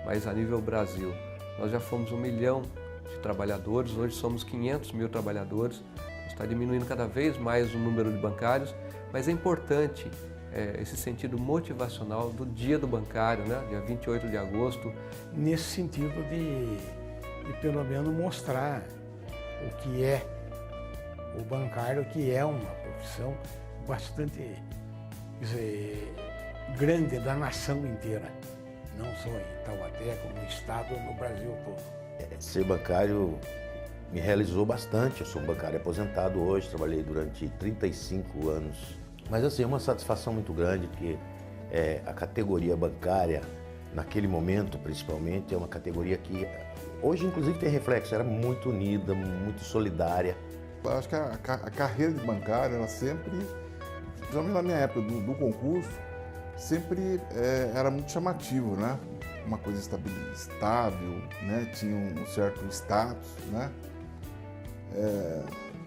mas a nível Brasil. Nós já fomos 1 milhão de trabalhadores, hoje somos 500 mil trabalhadores, está diminuindo cada vez mais o número de bancários, mas é importante esse sentido motivacional do Dia do Bancário, dia 28 de agosto. Nesse sentido de pelo menos mostrar o que é o bancário, que é uma profissão bastante, quer dizer, grande da nação inteira, não só em Taubaté, como no estado, no Brasil todo. Ser bancário me realizou bastante. Eu sou um bancário aposentado hoje, trabalhei durante 35 anos. Mas assim, é uma satisfação muito grande, porque a categoria bancária, naquele momento principalmente, é uma categoria que hoje inclusive tem reflexo, era muito unida, muito solidária. Eu acho que a carreira de bancário, ela sempre, principalmente na minha época do concurso, sempre era muito chamativo, Uma coisa estável, Tinha um certo status,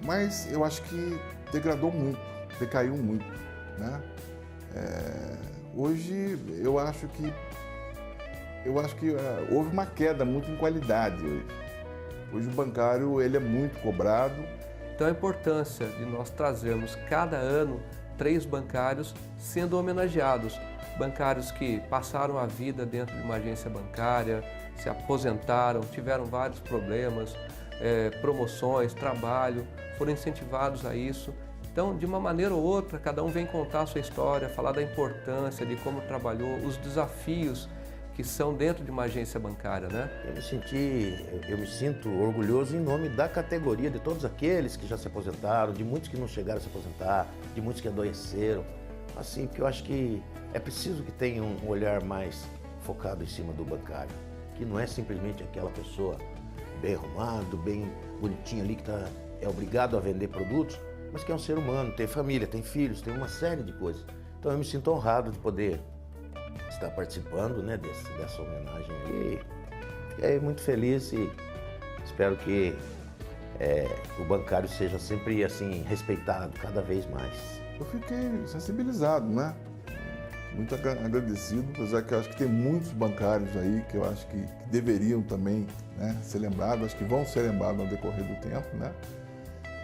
Mas eu acho que degradou muito, decaiu muito, Hoje eu acho que houve uma queda muito em qualidade hoje. Hoje o bancário ele é muito cobrado. Então a importância de nós trazermos cada ano 3 bancários sendo homenageados. Bancários que passaram a vida dentro de uma agência bancária, se aposentaram, tiveram vários problemas, promoções, trabalho, foram incentivados a isso. Então, de uma maneira ou outra, cada um vem contar a sua história, falar da importância, de como trabalhou, os desafios que são dentro de uma agência bancária, Eu me sinto orgulhoso em nome da categoria, de todos aqueles que já se aposentaram, de muitos que não chegaram a se aposentar, de muitos que adoeceram. Assim, porque eu acho que é preciso que tenha um olhar mais focado em cima do bancário, que não é simplesmente aquela pessoa bem arrumado, bem bonitinha ali, que é obrigado a vender produtos, mas que é um ser humano, tem família, tem filhos, tem uma série de coisas. Então eu me sinto honrado de poder estar participando dessa homenagem aí. Fiquei muito feliz e espero que o bancário seja sempre assim respeitado cada vez mais. Eu fiquei sensibilizado, Muito agradecido, apesar que eu acho que tem muitos bancários aí que eu acho que deveriam também ser lembrados, acho que vão ser lembrados ao decorrer do tempo,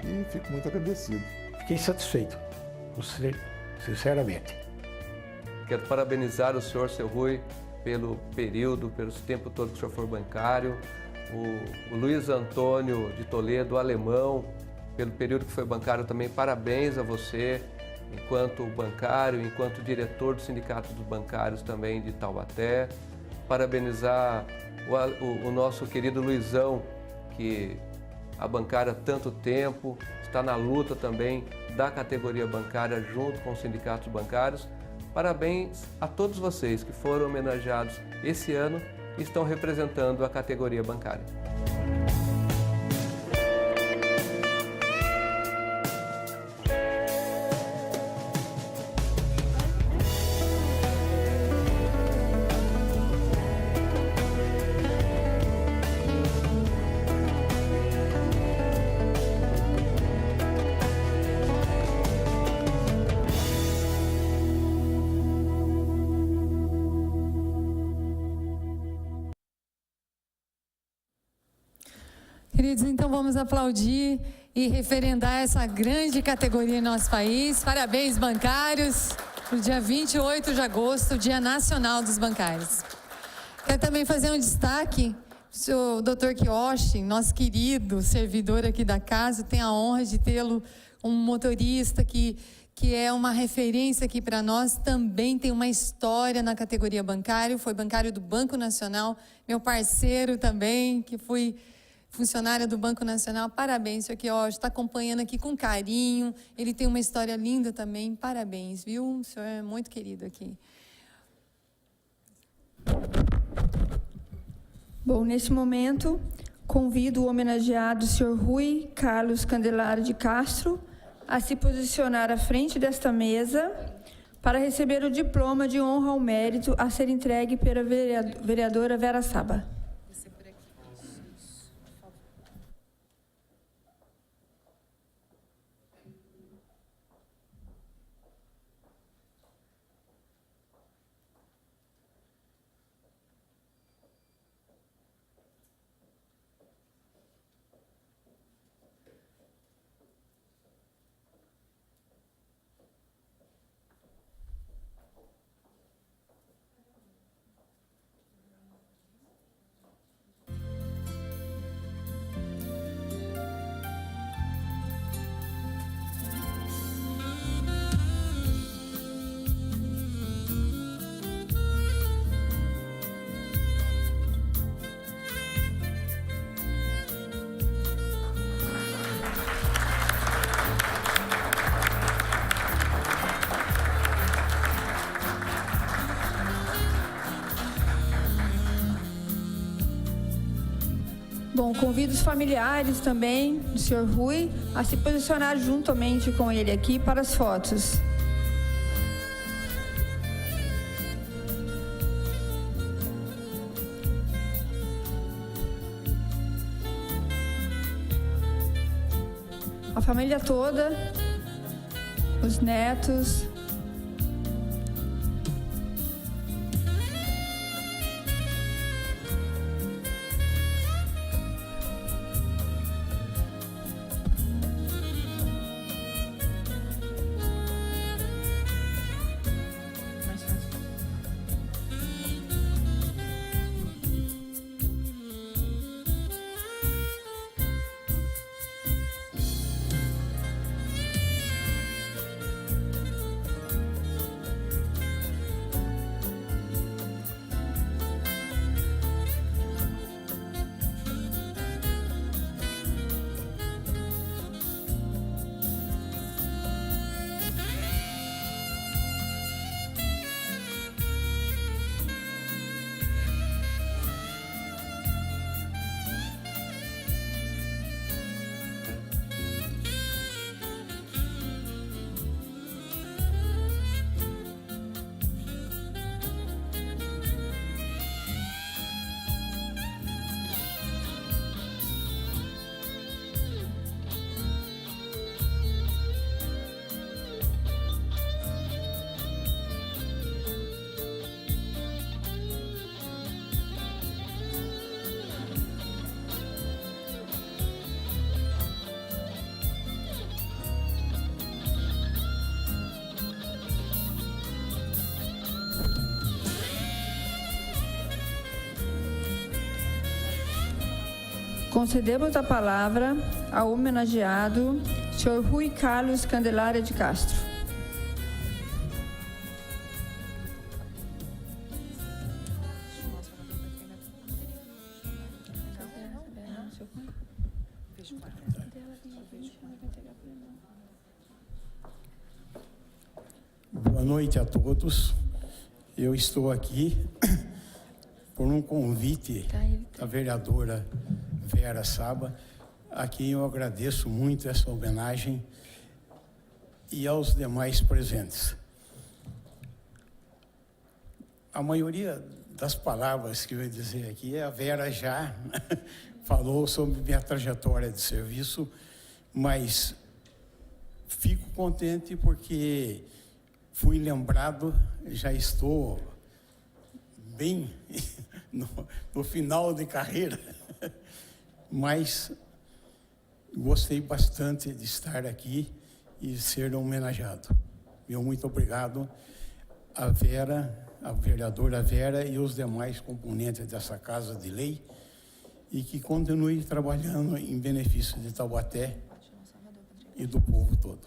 E fico muito agradecido. Fiquei satisfeito, sinceramente. Quero parabenizar o senhor, seu Rui, pelo período, pelo tempo todo que o senhor foi bancário, o Luiz Antônio de Toledo, alemão, pelo período que foi bancário também, parabéns a você, enquanto bancário, enquanto diretor do Sindicato dos Bancários também de Taubaté. Parabenizar o nosso querido Luizão, que a bancária há tanto tempo, está na luta também da categoria bancária junto com os sindicatos bancários. Parabéns a todos vocês que foram homenageados esse ano e estão representando a categoria bancária. Queridos, então vamos aplaudir e referendar essa grande categoria em nosso país. Parabéns, bancários, no dia 28 de agosto, Dia Nacional dos Bancários. Quero também fazer um destaque, o Dr. Kiyoshi, nosso querido servidor aqui da casa, tem a honra de tê-lo um motorista que é uma referência aqui para nós, também tem uma história na categoria bancário, foi bancário do Banco Nacional, meu parceiro também, que fui funcionária do Banco Nacional. Parabéns, senhor Kiyoshi, está acompanhando aqui com carinho, ele tem uma história linda também, parabéns, viu? O senhor é muito querido aqui. Bom, nesse momento, convido o homenageado, senhor Rui Carlos Candelária de Castro, a se posicionar à frente desta mesa para receber o diploma de honra ao mérito a ser entregue pela vereadora Vera Saba. Bom, convido os familiares também do senhor Rui a se posicionar juntamente com ele aqui para as fotos. A família toda, os netos. Concedemos a palavra ao homenageado, senhor Rui Carlos Candelária de Castro. Boa noite a todos. Eu estou aqui por um convite da vereadora Vera Saba, a quem eu agradeço muito essa homenagem, e aos demais presentes. A maioria das palavras que eu ia dizer aqui, a Vera já falou sobre minha trajetória de serviço, mas fico contente porque fui lembrado, já estou bem no final de carreira, mas gostei bastante de estar aqui e ser homenageado. Meu muito obrigado a Vera, a vereadora Vera e os demais componentes dessa Casa de Lei, e que continue trabalhando em benefício de Taubaté e do povo todo.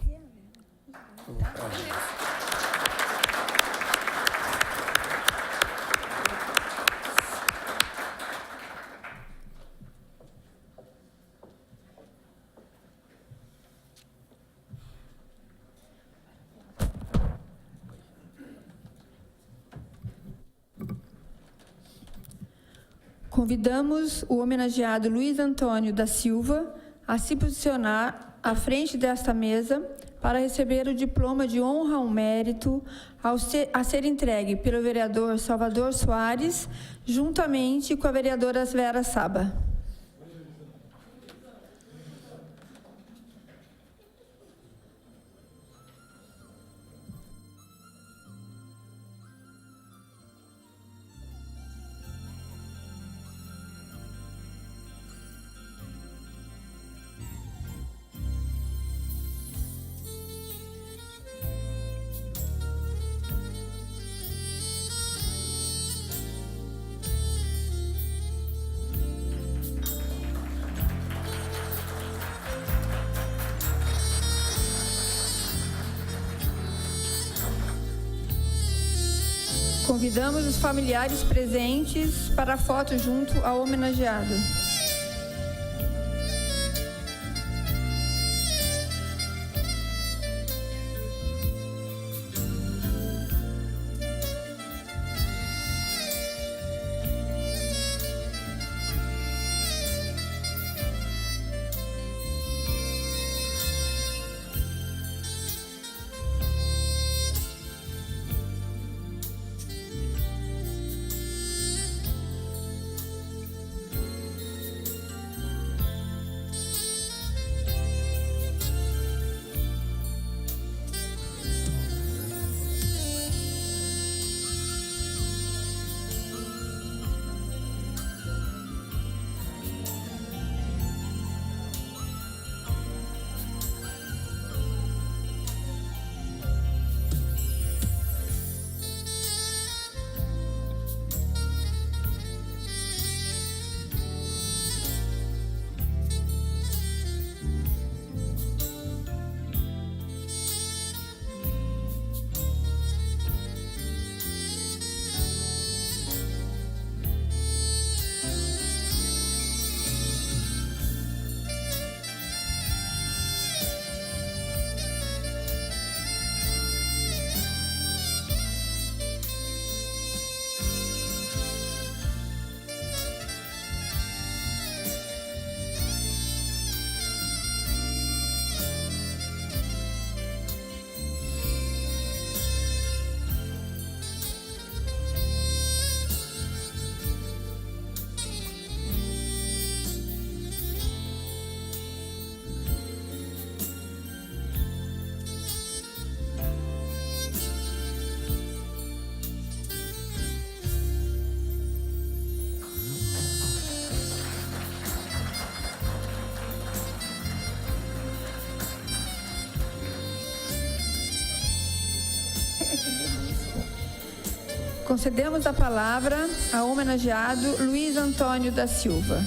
Convidamos o homenageado Luiz Antônio da Silva a se posicionar à frente desta mesa para receber o diploma de honra ao mérito a ser entregue pelo vereador Salvador Soares, juntamente com a vereadora Vera Saba. Convidamos os familiares presentes para a foto junto ao homenageado. Concedemos a palavra ao homenageado Luiz Antônio da Silva.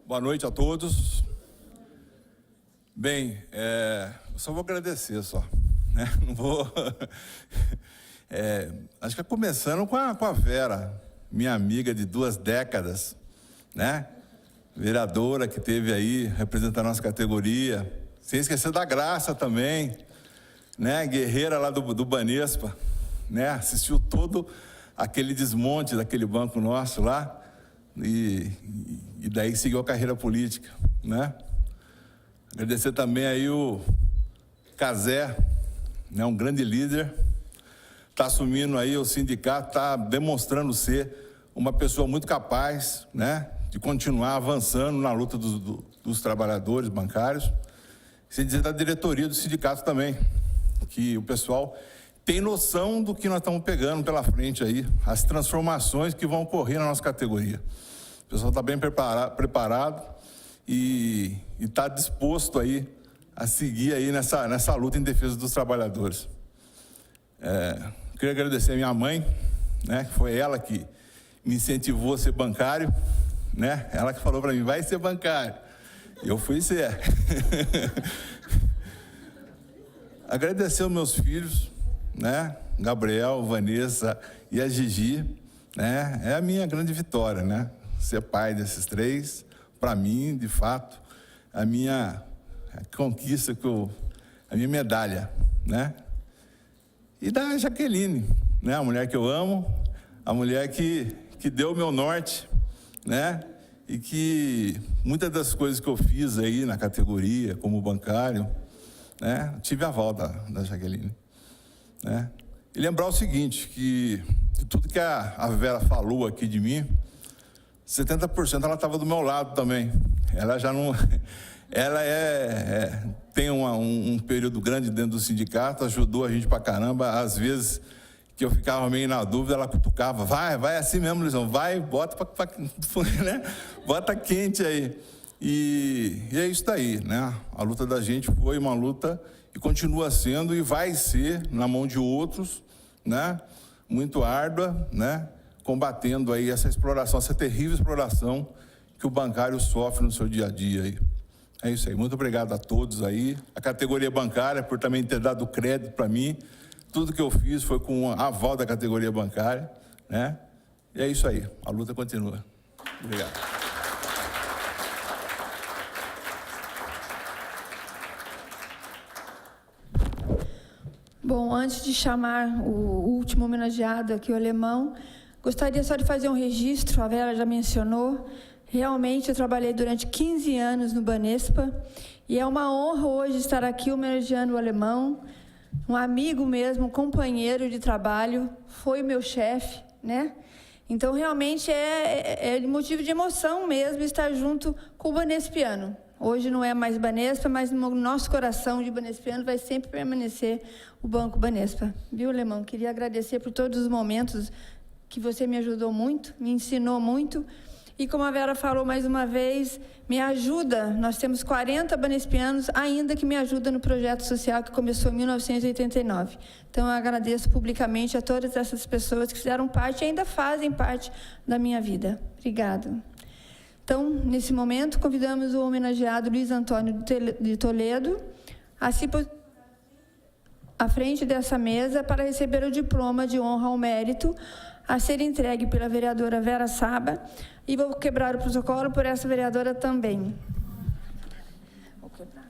Boa noite a todos. Bem, eu só vou agradecer só, né? Não vou... acho que é começando com a Vera, minha amiga de 2 décadas, né? Vereadora que teve aí, representando a nossa categoria. Sem esquecer da Graça também, né? Guerreira lá do Banespa, né? Assistiu todo aquele desmonte daquele banco nosso lá. E daí seguiu a carreira política, né? Agradecer também aí o Cazé, né? Um grande líder, está assumindo aí o sindicato, está demonstrando ser uma pessoa muito capaz, né? De continuar avançando na luta dos trabalhadores bancários, sem dizer da diretoria do sindicato também, que o pessoal tem noção do que nós estamos pegando pela frente aí, as transformações que vão ocorrer na nossa categoria. O pessoal está bem preparado e está disposto aí a seguir aí nessa luta em defesa dos trabalhadores. Queria agradecer a minha mãe, né, que foi ela que me incentivou a ser bancário, né? Ela que falou para mim, vai ser bancário. E eu fui ser. Agradecer aos meus filhos, né? Gabriel, Vanessa e a Gigi, né? É a minha grande vitória, né? Ser pai desses 3, para mim, de fato, a minha conquista, a minha medalha, né? E da Jaqueline, né? A mulher que eu amo, a mulher que deu o meu norte, né? E que muitas das coisas que eu fiz aí na categoria, como bancário, né? Tive a aval da Jaqueline, né? E lembrar o seguinte, que de tudo que a Vera falou aqui de mim, 70% ela estava do meu lado também. Ela já não... Ela tem um período grande dentro do sindicato, ajudou a gente pra caramba. Às vezes que eu ficava meio na dúvida, ela cutucava, vai assim mesmo, Luizão, vai, bota né? Bota quente aí. E é isso daí, né? A luta da gente foi uma luta e continua sendo e vai ser na mão de outros, né? Muito árdua, né? Combatendo aí essa exploração, essa terrível exploração que o bancário sofre no seu dia a dia aí. É isso aí. Muito obrigado a todos aí. A categoria bancária por também ter dado crédito para mim. Tudo que eu fiz foi com a aval da categoria bancária, né? E é isso aí. A luta continua. Obrigado. Bom, antes de chamar o último homenageado aqui, o Alemão, gostaria só de fazer um registro, a Vera já mencionou. Realmente, eu trabalhei durante 15 anos no Banespa e é uma honra hoje estar aqui homenageando o Alemão, um amigo mesmo, um companheiro de trabalho, foi meu chefe, né? Então, realmente, é motivo de emoção mesmo estar junto com o banespiano. Hoje não é mais Banespa, mas no nosso coração de banespiano vai sempre permanecer o Banco Banespa. Viu, Alemão? Queria agradecer por todos os momentos que você me ajudou muito, me ensinou muito. E como a Vera falou mais uma vez, me ajuda, nós temos 40 banespianos ainda que me ajudam no projeto social que começou em 1989. Então, eu agradeço publicamente a todas essas pessoas que fizeram parte e ainda fazem parte da minha vida. Obrigada. Então, nesse momento, convidamos o homenageado Luiz Antônio de Toledo a se posicionar à frente dessa mesa para receber o diploma de honra ao mérito a ser entregue pela vereadora Vera Saba. E vou quebrar o protocolo por essa vereadora também. Vou quebrar.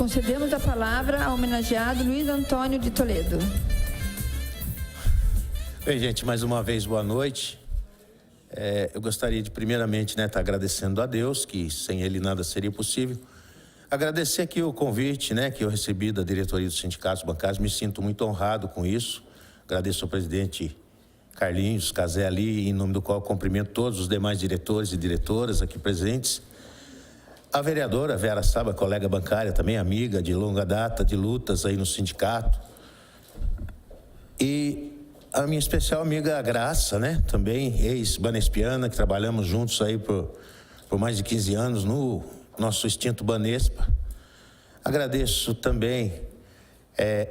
Concedemos a palavra ao homenageado Luiz Antônio de Toledo. Bem, gente, mais uma vez, boa noite. Eu gostaria de, primeiramente, estar agradecendo a Deus, que sem Ele nada seria possível. Agradecer aqui o convite, que eu recebi da diretoria dos sindicatos bancários, me sinto muito honrado com isso. Agradeço ao presidente Carlinhos Caselli, em nome do qual cumprimento todos os demais diretores e diretoras aqui presentes. A vereadora Vera Saba, colega bancária, também amiga de longa data, de lutas aí no sindicato. E a minha especial amiga Graça, também ex-banespiana, que trabalhamos juntos aí por mais de 15 anos no nosso extinto Banespa. Agradeço também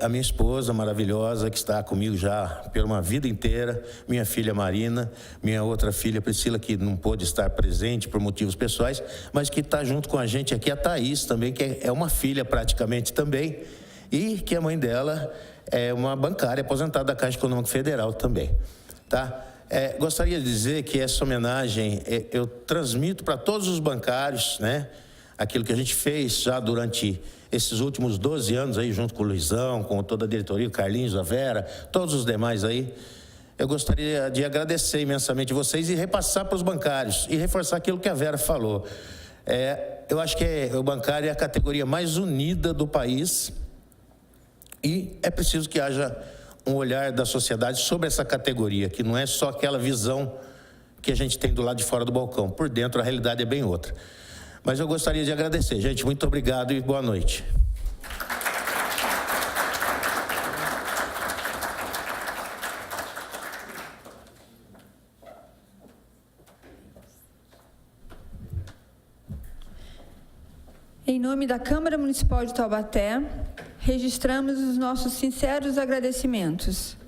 a minha esposa maravilhosa, que está comigo já por uma vida inteira, minha filha Marina, minha outra filha Priscila, que não pôde estar presente por motivos pessoais, mas que está junto com a gente aqui, a Thaís também, que é uma filha praticamente também, e que a mãe dela é uma bancária aposentada da Caixa Econômica Federal também, tá? Gostaria de dizer que essa homenagem eu transmito para todos os bancários, aquilo que a gente fez já durante esses últimos 12 anos aí, junto com o Luizão, com toda a diretoria, o Carlinhos, a Vera, todos os demais aí. Eu gostaria de agradecer imensamente vocês e repassar para os bancários e reforçar aquilo que a Vera falou. Eu acho que o bancário é a categoria mais unida do país. E é preciso que haja um olhar da sociedade sobre essa categoria, que não é só aquela visão que a gente tem do lado de fora do balcão. Por dentro, a realidade é bem outra. Mas eu gostaria de agradecer. Gente, muito obrigado e boa noite. Em nome da Câmara Municipal de Taubaté, registramos os nossos sinceros agradecimentos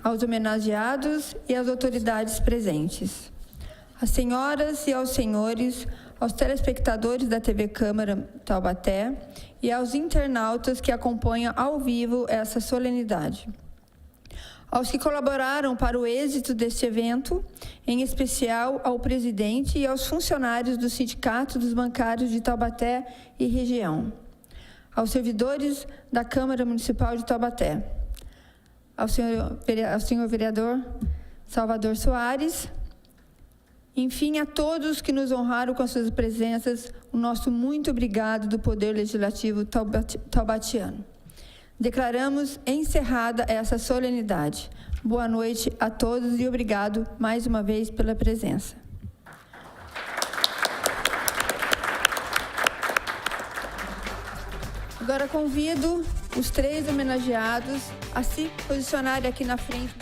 aos homenageados e às autoridades presentes, às senhoras e aos senhores, aos telespectadores da TV Câmara Taubaté e aos internautas que acompanham ao vivo essa solenidade. Aos que colaboraram para o êxito deste evento, em especial ao presidente e aos funcionários do Sindicato dos Bancários de Taubaté e região, aos servidores da Câmara Municipal de Taubaté, ao senhor vereador Salvador Soares, enfim, a todos que nos honraram com as suas presenças, o nosso muito obrigado do Poder Legislativo taubatiano. Declaramos encerrada essa solenidade. Boa noite a todos e obrigado mais uma vez pela presença. Agora convido os 3 homenageados a se posicionarem aqui na frente.